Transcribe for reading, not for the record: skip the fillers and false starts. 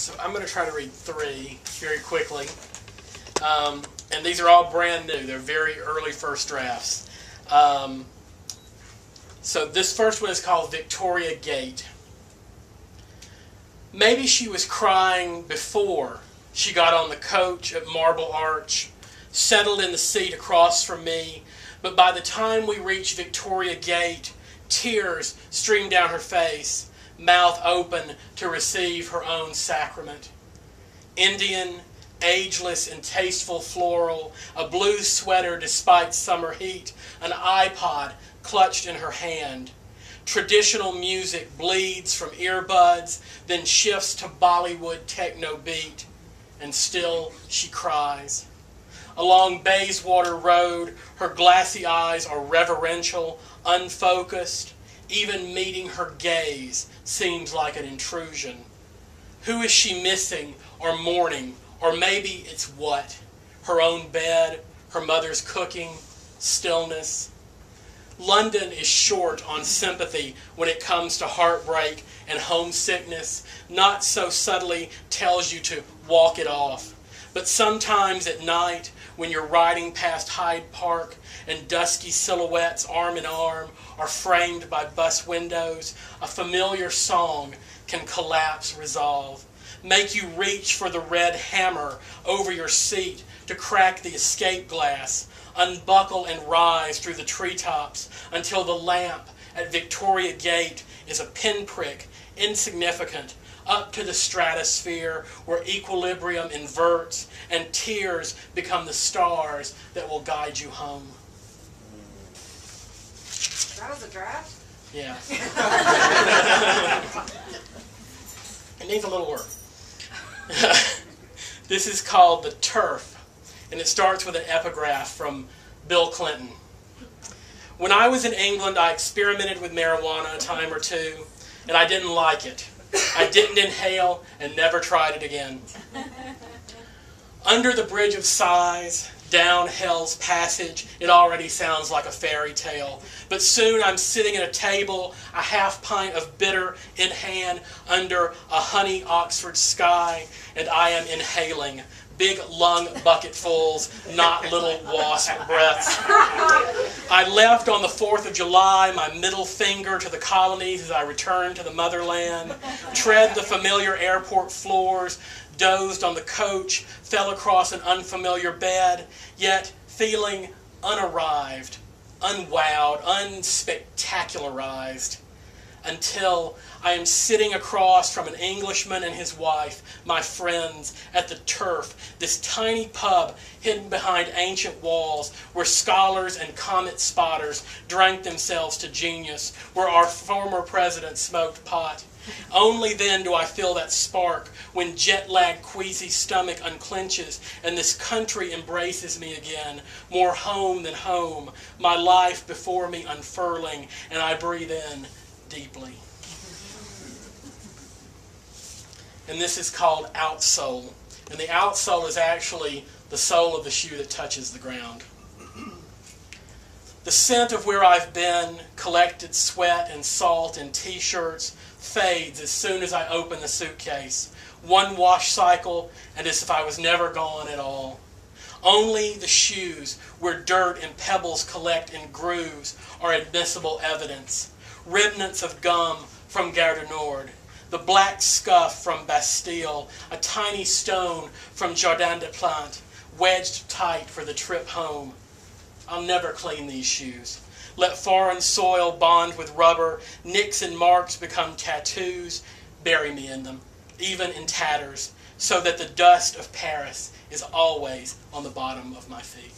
So I'm going to try to read 3 very quickly. And these are all brand new. They're very early first drafts. So this first one is called Victoria Gate. Maybe she was crying before she got on the coach at Marble Arch, settled in the seat across from me, but by the time we reached Victoria Gate, tears streamed down her face, mouth open to receive her own sacrament. Indian, ageless and tasteful floral, a blue sweater despite summer heat, an iPod clutched in her hand. Traditional music bleeds from earbuds, then shifts to Bollywood techno beat, and still she cries. Along Bayswater Road, her glassy eyes are reverential, unfocused. Even meeting her gaze seems like an intrusion. Who is she missing or mourning? Or maybe it's what? Her own bed, her mother's cooking, stillness. London is short on sympathy when it comes to heartbreak and homesickness. Not so subtly tells you to walk it off. But sometimes at night, when you're riding past Hyde Park and dusky silhouettes arm in arm are framed by bus windows, a familiar song can collapse resolve. Make you reach for the red hammer over your seat to crack the escape glass, unbuckle and rise through the treetops until the lamp at Victoria Gate is a pinprick, insignificant, up to the stratosphere where equilibrium inverts and tears become the stars that will guide you home. That was a draft? Yeah. It needs a little work. This is called The Turf, and it starts with an epigraph from Bill Clinton. When I was in England, I experimented with marijuana a time or two, and I didn't like it. I didn't inhale and never tried it again. Under the Bridge of Sighs, down Hell's Passage, it already sounds like a fairy tale. But soon I'm sitting at a table, a half pint of bitter in hand, under a honey Oxford sky, and I am inhaling big lung bucketfuls, not little wasp breaths. I left on the 4th of July, my middle finger to the colonies as I returned to the motherland, tread the familiar airport floors, dozed on the coach, fell across an unfamiliar bed, yet feeling unarrived, unwowed, unspectacularized, until I am sitting across from an Englishman and his wife, my friends, at the Turf, this tiny pub hidden behind ancient walls where scholars and comet spotters drank themselves to genius, where our former president smoked pot. Only then do I feel that spark, when jet-lagged, queasy stomach unclenches and this country embraces me again, more home than home, my life before me unfurling, and I breathe in deeply. And this is called outsole. And the outsole is actually the sole of the shoe that touches the ground. The scent of where I've been, collected sweat and salt and t-shirts, fades as soon as I open the suitcase. One wash cycle, and as if I was never gone at all. Only the shoes where dirt and pebbles collect in grooves are admissible evidence. Remnants of gum from Gare du Nord, the black scuff from Bastille, a tiny stone from Jardin des Plantes, wedged tight for the trip home. I'll never clean these shoes. Let foreign soil bond with rubber, nicks and marks become tattoos. Bury me in them, even in tatters, so that the dust of Paris is always on the bottom of my feet.